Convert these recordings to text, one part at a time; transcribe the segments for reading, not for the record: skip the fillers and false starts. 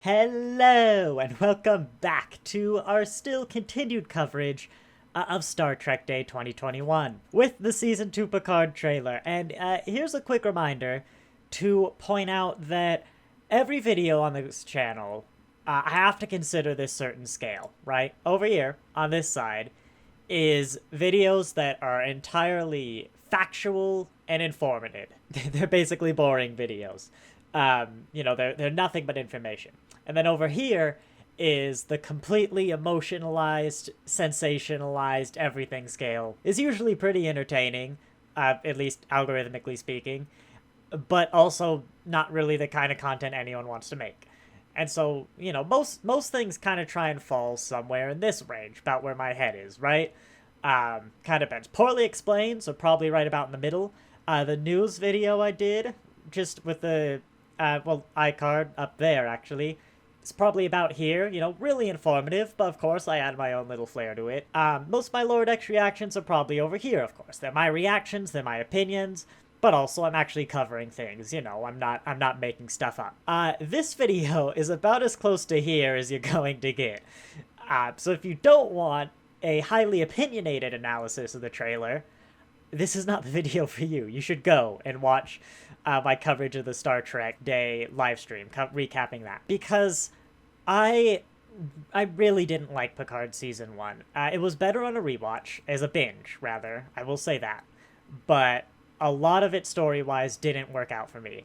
Hello, and welcome back to our still continued coverage of Star Trek Day 2021 with the Season 2 Picard trailer. And here's a quick reminder to point out that every video on this channel, I have to consider this certain scale, right? Over here, on this side, is videos that are entirely factual and informative. They're basically boring videos. They're nothing but information. And then over here is the completely emotionalized, sensationalized everything scale. Is usually pretty entertaining, at least algorithmically speaking, but also not really the kind of content anyone wants to make. And so, most things kind of try and fall somewhere in this range, about where my head is, right? Kind of depends. Poorly explained, so probably right about in the middle. The news video I did, just with the, iCard up there, actually, it's probably about here, really informative, but of course I add my own little flair to it. Most of my Lower Decks reactions are probably over here, of course. They're my reactions, they're my opinions, but also I'm actually covering things, I'm not making stuff up. This video is about as close to here as you're going to get. So if you don't want a highly opinionated analysis of the trailer, this is not the video for you. You should go and watch my coverage of the Star Trek Day livestream, recapping that. Because I really didn't like Picard Season 1. It was better on a rewatch, as a binge, rather. I will say that. But a lot of it, story-wise, didn't work out for me.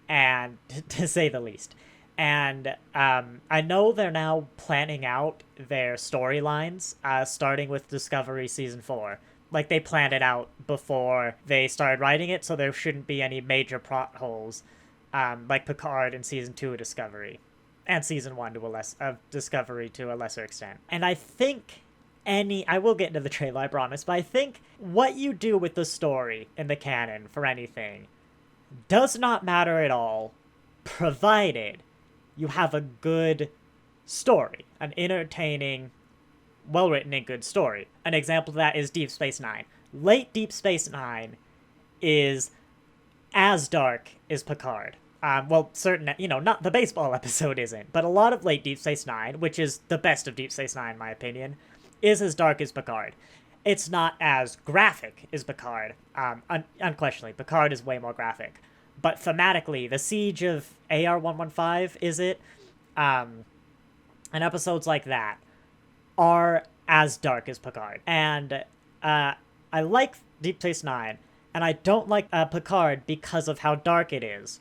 And, to say the least. And I know they're now planning out their storylines, starting with Discovery Season 4. Like, they planned it out before they started writing it, so there shouldn't be any major plot holes, like Picard in Season 2 of Discovery. And Season 1 of Discovery to a lesser extent. And I think I will get into the trailer, I promise, but I think what you do with the story in the canon for anything does not matter at all, provided you have a good story, an entertaining, well-written and good story. An example of that is Deep Space Nine. Late Deep Space Nine is as dark as Picard. Not the baseball episode isn't, but a lot of late Deep Space Nine, which is the best of Deep Space Nine in my opinion, is as dark as Picard. It's not as graphic as Picard. Unquestionably, Picard is way more graphic. But thematically, the Siege of AR-115, is it? And episodes like that are as dark as Picard. And I like Deep Space Nine, and I don't like Picard because of how dark it is.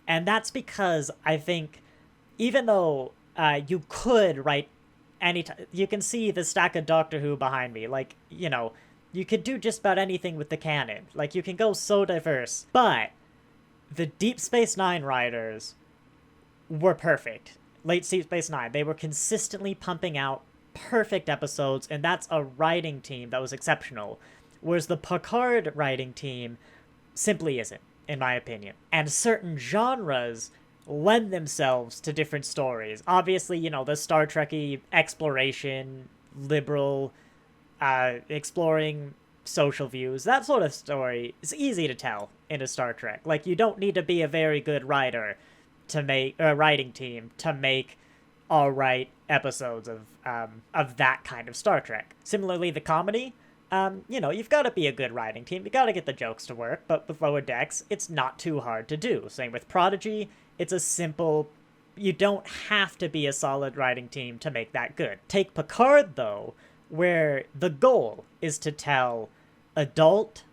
And that's because I think, even though you could write you can see the stack of Doctor Who behind me. Like, you could do just about anything with the canon. Like, you can go so diverse. But the Deep Space Nine writers were perfect. Late Deep Space Nine. They were consistently pumping out perfect episodes, and that's a writing team that was exceptional. Whereas the Picard writing team simply isn't, in my opinion. And certain genres lend themselves to different stories. Obviously, the Star Trek-y exploration, liberal, exploring social views, that sort of story is easy to tell in a Star Trek. Like, you don't need to be a very good writer to make a writing team to make alright episodes of that kind of Star Trek. Similarly, the comedy, you've got to be a good writing team. You got to get the jokes to work, but with Lower Decks, it's not too hard to do. Same with Prodigy. It's a simple, you don't have to be a solid writing team to make that good. Take Picard, though, where the goal is to tell adult,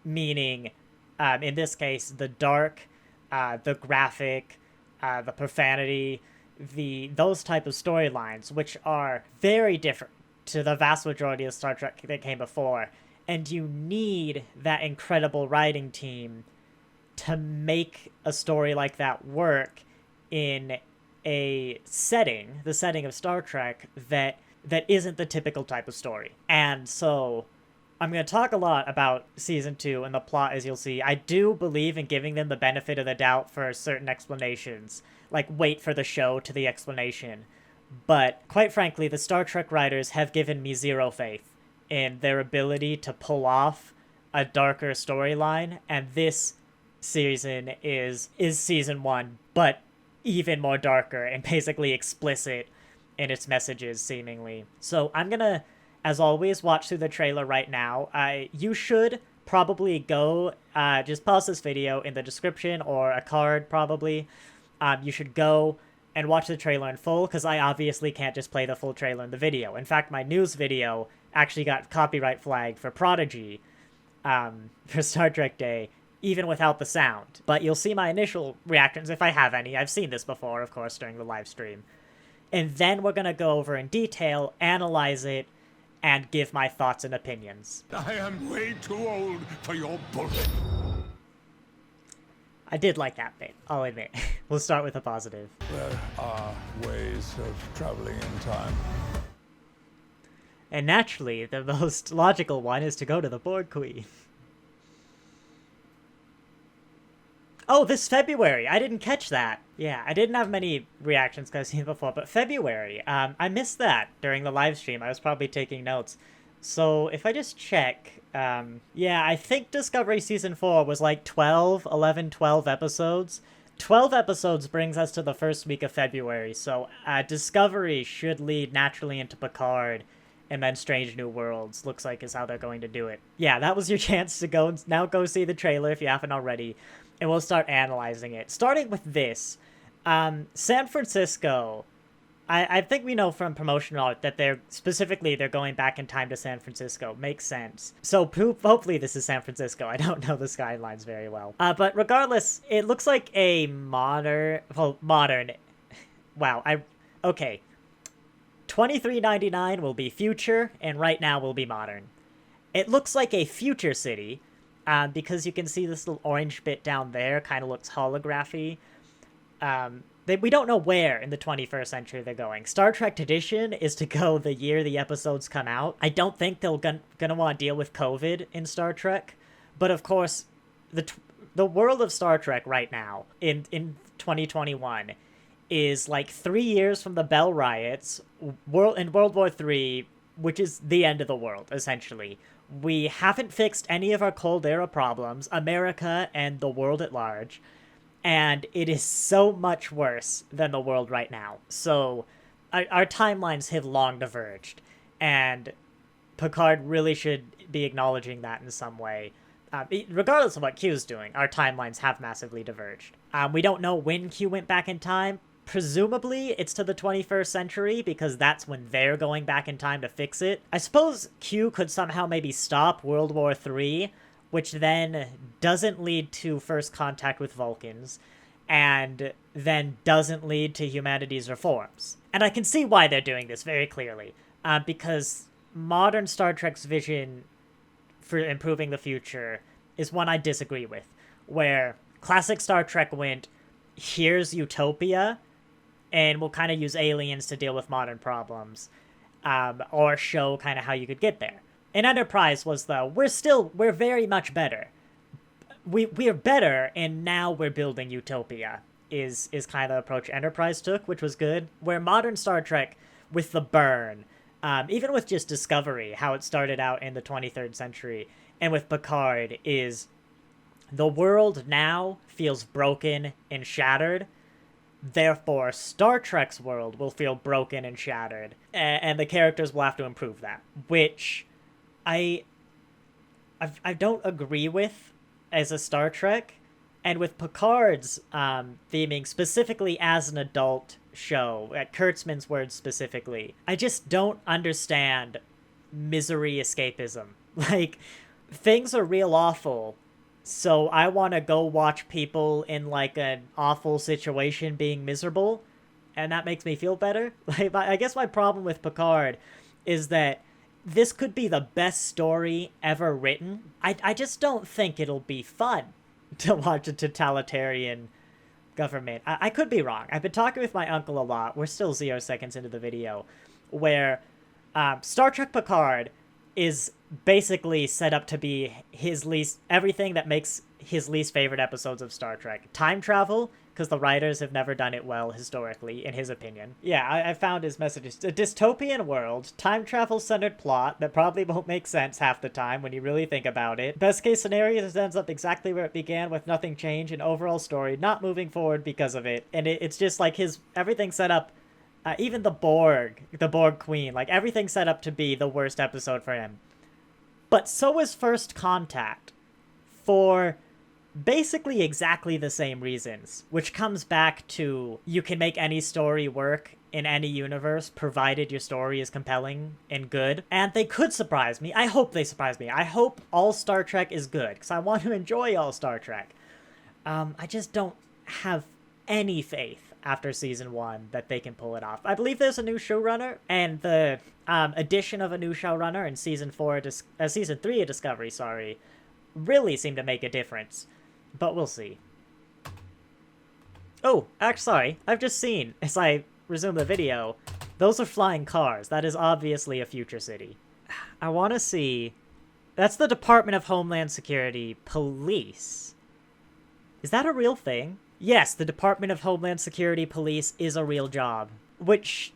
meaning, in this case, the dark, the graphic, the profanity, those type of storylines, which are very different to the vast majority of Star Trek that came before. And you need that incredible writing team to make a story like that work in the setting of Star Trek that isn't the typical type of story. And so I'm going to talk a lot about Season 2 and the plot, as you'll see. I do believe in giving them the benefit of the doubt for certain explanations. Like, wait for the show to the explanation. But, quite frankly, the Star Trek writers have given me zero faith in their ability to pull off a darker storyline, and this season is Season 1, but even more darker and basically explicit in its messages, seemingly. So I'm gonna, as always, watch through the trailer right now. You should probably go, just pause this video in the description or a card, probably. You should go and watch the trailer in full, because I obviously can't just play the full trailer in the video. In fact, my news video actually got copyright flagged for Prodigy for Star Trek Day, even without the sound. But you'll see my initial reactions, if I have any. I've seen this before, of course, during the live stream. And then we're going to go over in detail, analyze it, and give my thoughts and opinions. I am way too old for your bullshit. I did like that bit, I'll admit. We'll start with a positive. There are ways of traveling in time. And naturally, the most logical one is to go to the Borg Queen. Oh, this February! I didn't catch that. Yeah, I didn't have many reactions because I've seen it before, but February. I missed that during the live stream. I was probably taking notes. So if I just check, yeah, I think Discovery Season 4 was like 12 episodes. 12 episodes brings us to the first week of February, so Discovery should lead naturally into Picard, and then Strange New Worlds, looks like is how they're going to do it. Yeah, that was your chance to go see the trailer if you haven't already, and we'll start analyzing it. Starting with this, San Francisco, I think we know from promotional art that they're going back in time to San Francisco. Makes sense. So hopefully this is San Francisco. I don't know the skylines very well. But regardless, it looks like a modern. Wow. Okay. 2399 will be future, and right now will be modern. It looks like a future city, because you can see this little orange bit down there. Kind of looks holography. We don't know where in the 21st century they're going. Star Trek tradition is to go the year the episodes come out. I don't think they're gonna want to deal with COVID in Star Trek, but of course, the world of Star Trek right now in 2021 is like 3 years from the Bell riots, in World War III, which is the end of the world essentially. We haven't fixed any of our Cold Era problems, America and the world at large. And it is so much worse than the world right now. So our timelines have long diverged. And Picard really should be acknowledging that in some way. Regardless of what Q's doing, our timelines have massively diverged. We don't know when Q went back in time. Presumably, it's to the 21st century, because that's when they're going back in time to fix it. I suppose Q could somehow maybe stop World War III, which then doesn't lead to first contact with Vulcans, and then doesn't lead to humanity's reforms. And I can see why they're doing this very clearly, because modern Star Trek's vision for improving the future is one I disagree with, where classic Star Trek went, here's utopia, and we'll kind of use aliens to deal with modern problems, or show kind of how you could get there. And Enterprise was we're very much better. We're better, and now we're building utopia, is kind of the approach Enterprise took, which was good. Where modern Star Trek, with the burn, even with just Discovery, how it started out in the 23rd century, and with Picard, is the world now feels broken and shattered. Therefore, Star Trek's world will feel broken and shattered, and the characters will have to improve that, which I don't agree with as a Star Trek, and with Picard's theming specifically as an adult show, at Kurtzman's words specifically, I just don't understand misery escapism. Like, things are real awful, so I want to go watch people in like an awful situation being miserable, and that makes me feel better. Like, I guess my problem with Picard is that this could be the best story ever written. I just don't think it'll be fun to watch a totalitarian government. I could be wrong. I've been talking with my uncle a lot. We're still 0 seconds into the video, where Star Trek Picard is basically set up to be everything that makes his least favorite episodes of Star Trek. Time travel, because the writers have never done it well historically, in his opinion. Yeah, I found his messages. A dystopian world, time travel-centered plot that probably won't make sense half the time when you really think about it. Best case scenario is it ends up exactly where it began with nothing changed, and overall story not moving forward because of it. And it's just like everything set up, even the Borg Queen, like everything set up to be the worst episode for him. But so is First Contact, for basically exactly the same reasons, which comes back to you can make any story work in any universe provided your story is compelling and good. And they could surprise me. I hope they surprise me. I hope all Star Trek is good, because I want to enjoy all Star Trek. I just don't have any faith after season 1 that they can pull it off. I believe there's a new showrunner, and the addition of a new showrunner in season 3 of Discovery, really seemed to make a difference. But we'll see. Oh, sorry. I've just seen, as I resume the video, those are flying cars. That is obviously a future city. I want to see... That's the Department of Homeland Security Police. Is that a real thing? Yes, the Department of Homeland Security Police is a real job. Which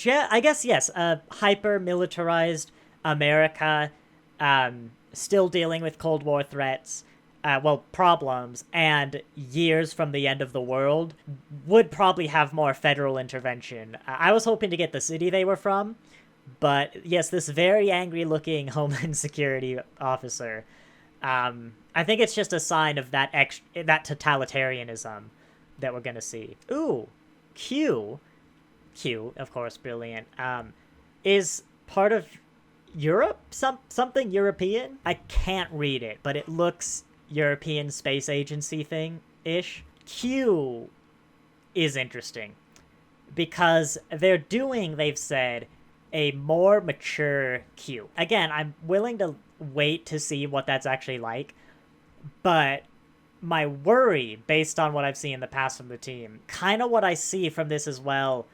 I guess, yes, a hyper-militarized America, still dealing with Cold War threats, problems, and years from the end of the world, would probably have more federal intervention. I was hoping to get the city they were from, but yes, this very angry-looking Homeland Security officer, I think it's just a sign of that totalitarianism that we're gonna see. Ooh, Q, of course, brilliant, is part of Europe? Something European? I can't read it, but it looks European Space Agency thing-ish. Q is interesting because they've said, a more mature Q. Again, I'm willing to wait to see what that's actually like, but my worry, based on what I've seen in the past from the team, kind of what I see from this as well,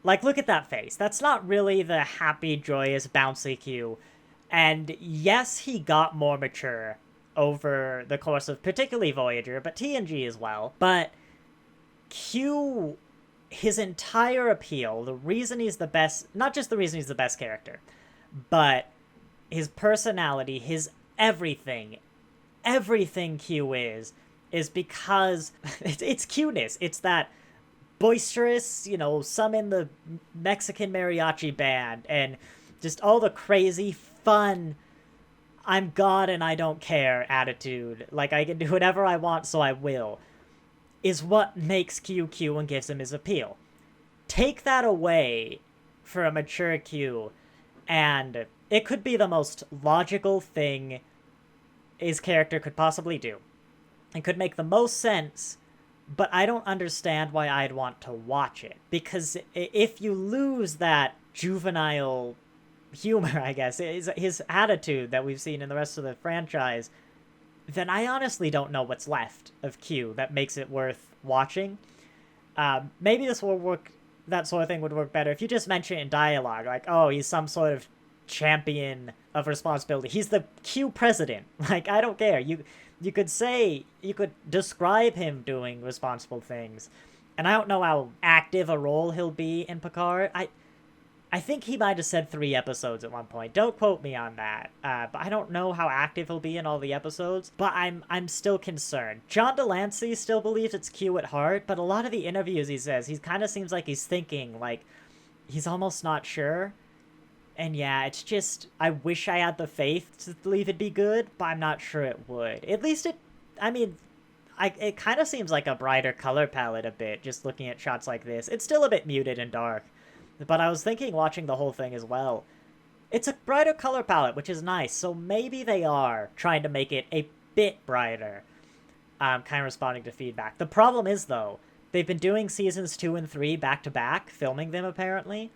like, look at that face. That's not really the happy, joyous, bouncy Q. And yes, he got more mature over the course of particularly Voyager, but TNG as well. But Q, his entire appeal, the reason he's the best, not just the reason he's the best character, but his personality, his everything Q is because it's cuteness. It's that boisterous, summon the Mexican mariachi band, and just all the crazy, fun, I'm God and I don't care attitude, like I can do whatever I want so I will, is what makes Q and gives him his appeal. Take that away for a mature Q, and it could be the most logical thing his character could possibly do. It could make the most sense, but I don't understand why I'd want to watch it. Because if you lose that juvenile humor, I guess, his attitude that we've seen in the rest of the franchise, then I honestly don't know what's left of Q that makes it worth watching. Maybe this will work, that sort of thing would work better if you just mention it in dialogue, like, oh, he's some sort of champion of responsibility. He's the Q president. Like, I don't care. You could describe him doing responsible things. And I don't know how active a role he'll be in Picard. I think he might have said 3 episodes at one point. Don't quote me on that. But I don't know how active he'll be in all the episodes. But I'm still concerned. John Delancey still believes it's Q at heart, but a lot of the interviews he says, he kind of seems like he's thinking, like, he's almost not sure. And yeah, it's just, I wish I had the faith to believe it'd be good, but I'm not sure it would. At least it kind of seems like a brighter color palette a bit, just looking at shots like this. It's still a bit muted and dark. But I was thinking, watching the whole thing as well, it's a brighter color palette, which is nice. So maybe they are trying to make it a bit brighter, kind of responding to feedback. The problem is, though, they've been doing seasons 2 and 3 back-to-back, filming them, apparently.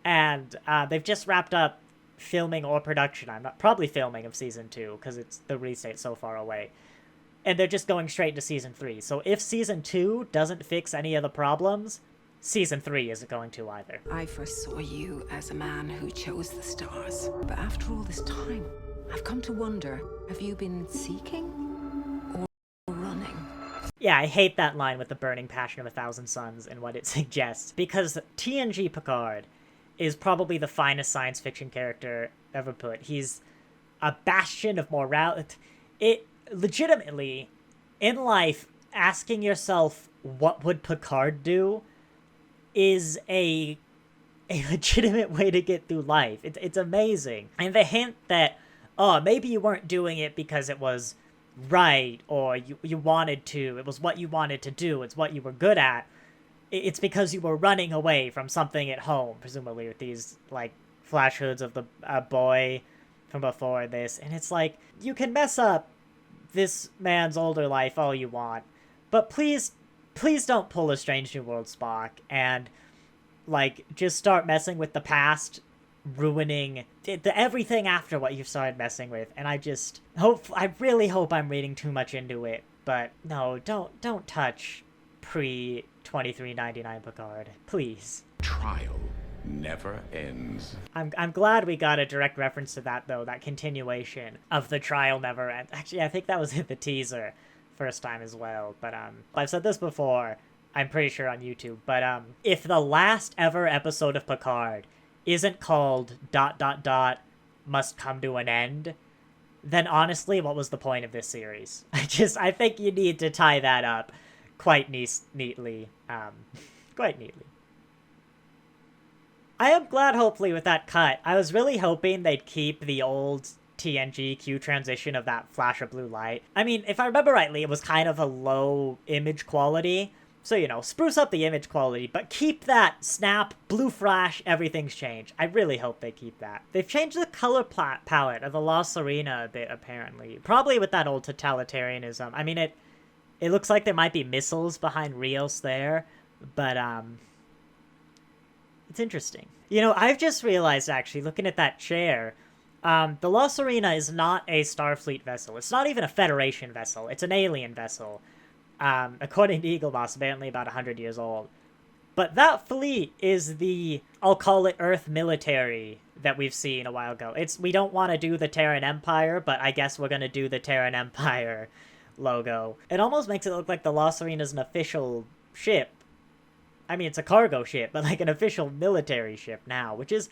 And they've just wrapped up filming or production. I'm not probably filming of season 2, because it's the release date so far away. And they're just going straight to season 3. So if season 2 doesn't fix any of the problems, season 3 isn't going to either. I first saw you as a man who chose the stars. But after all this time, I've come to wonder, have you been seeking or running? Yeah, I hate that line with the burning passion of 1,000 suns and what it suggests, because TNG Picard is probably the finest science fiction character ever put. He's a bastion of morality. It legitimately, in life, asking yourself what would Picard do is a legitimate way to get through life. It's amazing. And the hint that, oh, maybe you weren't doing it because it was right, or you wanted to, it was what you wanted to do, it's what you were good at, it's because you were running away from something at home, presumably with these, like, flash hoods of the boy from before this, and it's like, you can mess up this man's older life all you want, but please don't pull a Strange New World Spock, and, like, just start messing with the past, ruining everything after what you've started messing with. And I really hope I'm reading too much into it, but no, don't touch pre-2399 Picard, please. Trial never ends. I'm glad we got a direct reference to that, though, that continuation of the trial never ends. Actually, I think that was in the teaser first time as well, but I've said this before, I'm pretty sure on YouTube, but if the last ever episode of Picard isn't called ... must come to an end, then honestly, what was the point of this series? I think you need to tie that up quite neatly. Quite neatly. I am glad, hopefully, with that cut. I was really hoping they'd keep the old TNG Q transition of that flash of blue light. I mean, if I remember rightly, it was kind of a low image quality, so, you know, spruce up the image quality, but keep that snap, blue flash, everything's changed. I really hope they keep that. They've changed the color palette of the La Serena a bit, apparently. Probably with that old totalitarianism. I mean, it looks like there might be missiles behind Rios there, but, it's interesting. You know, I've just realized, actually, looking at that chair, the La Serena is not a Starfleet vessel. It's not even a Federation vessel. It's an alien vessel. According to Eaglemoss, apparently about 100 years old. But that fleet is the, I'll call it Earth military that we've seen a while ago. We don't want to do the Terran Empire, but I guess we're going to do the Terran Empire logo. It almost makes it look like the La Serena's an official ship. I mean, it's a cargo ship, but like an official military ship now, which is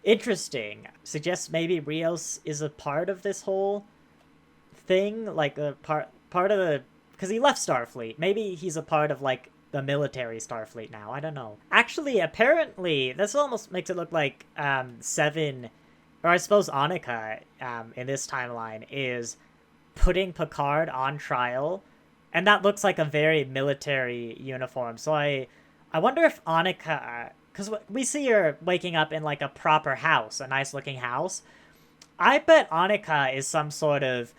interesting. Suggests maybe Rios is a part of this whole thing, like a part of the... Because he left Starfleet. Maybe he's a part of, like, the military Starfleet now. I don't know. Actually, apparently, this almost makes it look like Seven, or I suppose Annika, in this timeline, is putting Picard on trial. And that looks like a very military uniform. So I wonder if Annika... Because we see her waking up in, like, a proper house. A nice-looking house. I bet Annika is some sort of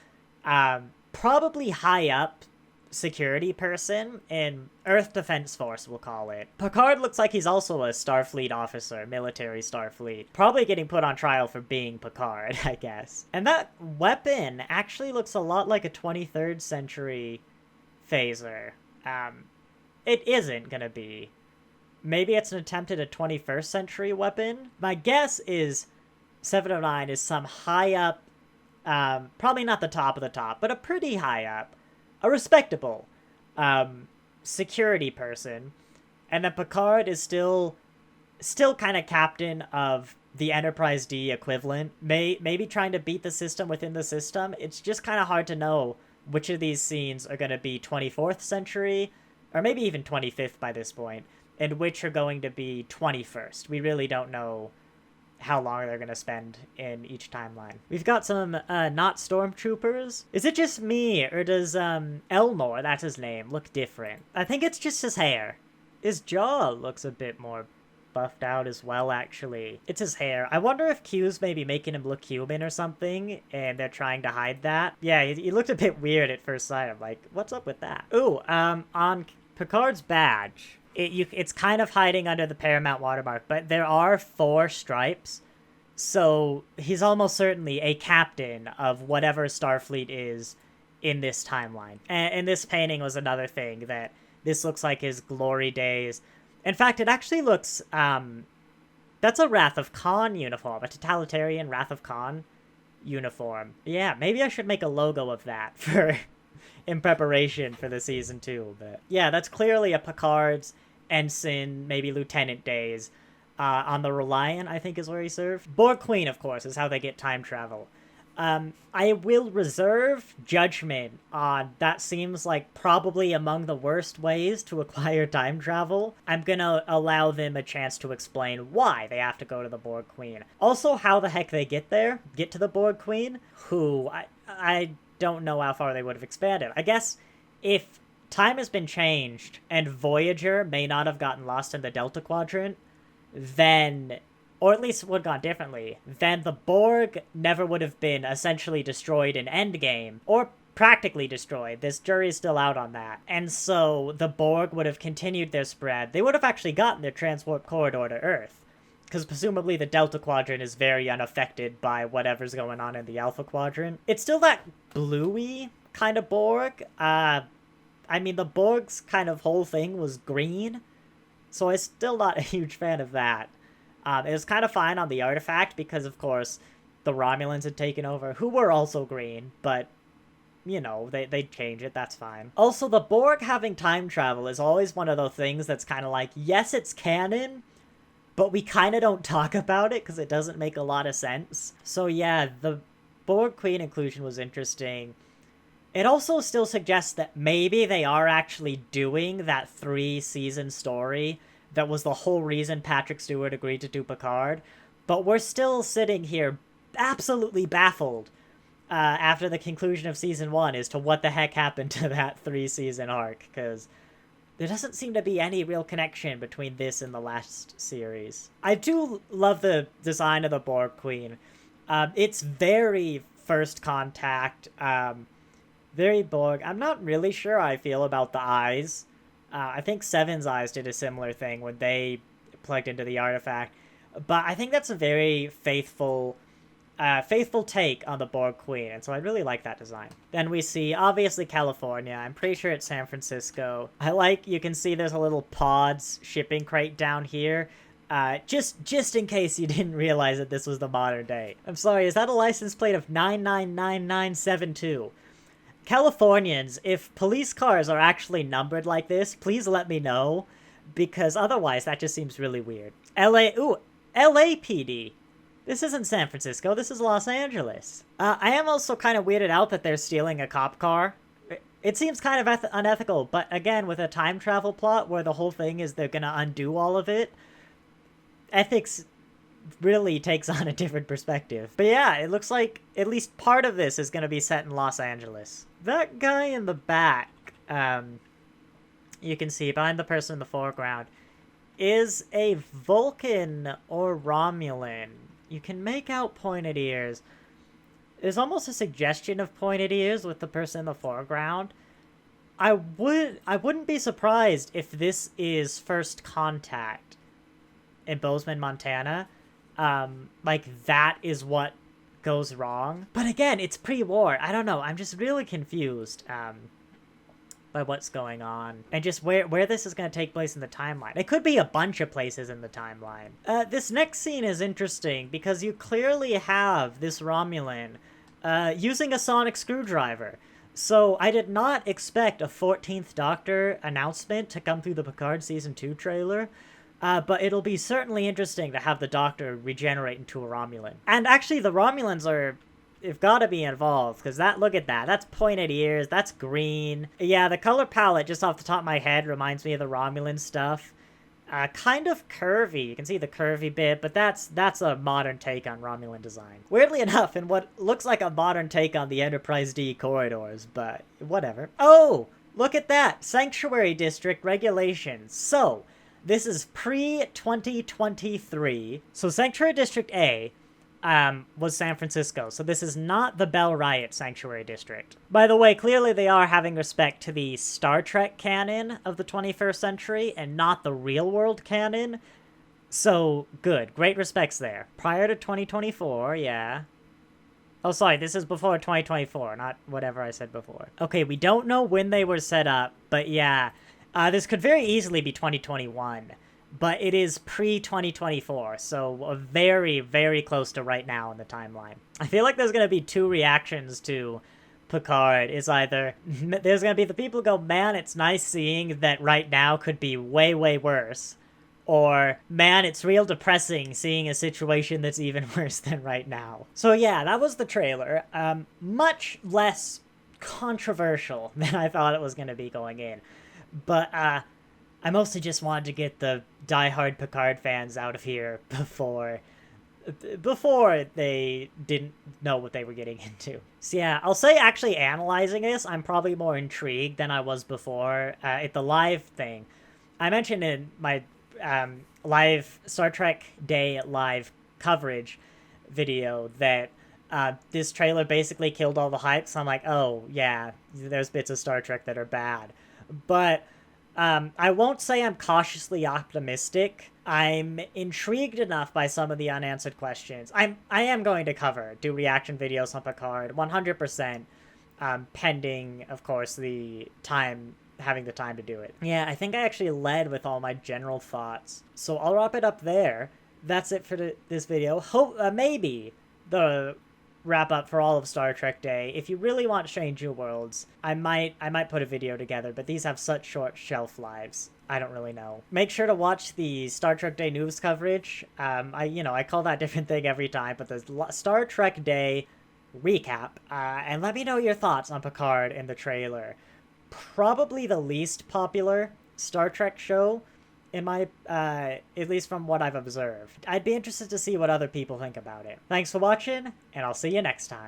probably high up security person in Earth Defense Force, we'll call it. Picard looks like he's also a Starfleet officer, military Starfleet. Probably getting put on trial for being Picard, I guess. And that weapon actually looks a lot like a 23rd century phaser. It isn't gonna be. Maybe it's an attempt at a 21st century weapon? My guess is 709 is some high up, probably not the top of the top, but a pretty high up, a respectable security person, and then Picard is still kind of captain of the Enterprise D equivalent, maybe trying to beat the system within the system. It's just kind of hard to know which of these scenes are going to be 24th century, or maybe even 25th by this point, and which are going to be 21st. We really don't know how long they're going to spend in each timeline. We've got some not stormtroopers. Is it just me, or does Elnor, that's his name, look different? I think it's just his hair. His jaw looks a bit more buffed out as well, actually. It's his hair. I wonder if Q's maybe making him look human or something, and they're trying to hide that. Yeah, he looked a bit weird at first sight. I'm like, what's up with that? Ooh, on Picard's badge, it's kind of hiding under the Paramount watermark, but there are 4 stripes, so he's almost certainly a captain of whatever Starfleet is in this timeline. And this painting was another thing, that this looks like his glory days. In fact, it actually looks, that's a Wrath of Khan uniform, a totalitarian Wrath of Khan uniform. Yeah, maybe I should make a logo of that for in preparation for the season 2. But yeah, that's clearly a Picard's ensign, maybe lieutenant days. On the Reliant, I think, is where he served. Borg Queen, of course, is how they get time travel. I will reserve judgment on that. Seems like probably among the worst ways to acquire time travel. I'm gonna allow them a chance to explain why they have to go to the Borg Queen. Also, how the heck they get there, get to the Borg Queen, who I don't know how far they would have expanded. I guess if time has been changed and Voyager may not have gotten lost in the Delta Quadrant, then, or at least would have gone differently, then the Borg never would have been essentially destroyed in Endgame, or practically destroyed. This jury's still out on that. And so the Borg would have continued their spread. They would have actually gotten their transport corridor to Earth, because presumably the Delta Quadrant is very unaffected by whatever's going on in the Alpha Quadrant. It's still that bluey kind of Borg. I mean, the Borg's kind of whole thing was green, so I'm still not a huge fan of that. It was kind of fine on the artifact because, of course, the Romulans had taken over, who were also green, but, you know, they change it, that's fine. Also, the Borg having time travel is always one of those things that's kind of like, yes, it's canon, but we kind of don't talk about it because it doesn't make a lot of sense. So yeah, the Borg Queen inclusion was interesting. It also still suggests that maybe they are actually doing that 3-season story that was the whole reason Patrick Stewart agreed to do Picard, but we're still sitting here absolutely baffled after the conclusion of season 1 as to what the heck happened to that 3-season arc, because there doesn't seem to be any real connection between this and the last series. I do love the design of the Borg Queen. It's very First Contact, very Borg. I'm not really sure how I feel about the eyes. I think Seven's Eyes did a similar thing when they plugged into the artifact. But I think that's a very faithful take on the Borg Queen, and so I really like that design. Then we see, obviously, California. I'm pretty sure it's San Francisco. You can see there's a little pods shipping crate down here. Just in case you didn't realize that this was the modern day. I'm sorry, is that a license plate of 999972? Californians, if police cars are actually numbered like this, please let me know, because otherwise that just seems really weird. LAPD. This isn't San Francisco, this is Los Angeles. I am also kind of weirded out that they're stealing a cop car. It seems kind of unethical, but again, with a time travel plot where the whole thing is they're gonna undo all of it, ethics really takes on a different perspective. But yeah, it looks like at least part of this is going to be set in Los Angeles. That guy in the back, you can see behind the person in the foreground, is a Vulcan or Romulan. You can make out pointed ears. There's almost a suggestion of pointed ears with the person in the foreground. I wouldn't be surprised if this is First Contact in Bozeman, Montana. Like, that is what goes wrong. But again, it's pre-war. I don't know. I'm just really confused, by what's going on. And just where this is going to take place in the timeline. It could be a bunch of places in the timeline. This next scene is interesting because you clearly have this Romulan, using a sonic screwdriver. So I did not expect a 14th Doctor announcement to come through the Picard Season 2 trailer. But it'll be certainly interesting to have the Doctor regenerate into a Romulan. And actually, the Romulans have got to be involved, because look at that. That's pointed ears, that's green. Yeah, the color palette, just off the top of my head, reminds me of the Romulan stuff. Kind of curvy. You can see the curvy bit, but that's a modern take on Romulan design. Weirdly enough, in what looks like a modern take on the Enterprise D corridors, but whatever. Oh, look at that! Sanctuary District regulations. So, this is pre-2023. So Sanctuary District A was San Francisco. So this is not the Bell Riot Sanctuary District. By the way, clearly they are having respect to the Star Trek canon of the 21st century and not the real-world canon. So, good. Great respects there. Prior to 2024, yeah. Oh, sorry, this is before 2024, not whatever I said before. Okay, we don't know when they were set up, but yeah. This could very easily be 2021, but it is pre-2024, so very, very close to right now in the timeline. I feel like there's going to be two reactions to Picard is either there's gonna be the people who go, man, it's nice seeing that right now could be way, way worse, or man, it's real depressing seeing a situation that's even worse than right now. So yeah, that was the trailer. Much less controversial than I thought it was gonna be going in, but I mostly just wanted to get the diehard Picard fans out of here before they didn't know what they were getting into. So yeah, I'll say actually analyzing this, I'm probably more intrigued than I was before. At the live thing, I mentioned in my live Star Trek Day live coverage video that this trailer basically killed all the hype, so I'm like, oh yeah, there's bits of Star Trek that are bad. But I won't say I'm cautiously optimistic. I'm intrigued enough by some of the unanswered questions. I am going to do reaction videos on Picard, 100%, pending, of course, having the time to do it. Yeah, I think I actually led with all my general thoughts. So I'll wrap it up there. That's it for this video. Maybe the wrap up for all of Star Trek Day. If you really want Strange New Worlds, I might put a video together, but these have such short shelf lives. I don't really know. Make sure to watch the Star Trek Day news coverage. I call that different thing every time, but the Star Trek Day recap, and let me know your thoughts on Picard and the trailer. Probably the least popular Star Trek show, in my, at least from what I've observed. I'd be interested to see what other people think about it. Thanks for watching, and I'll see you next time.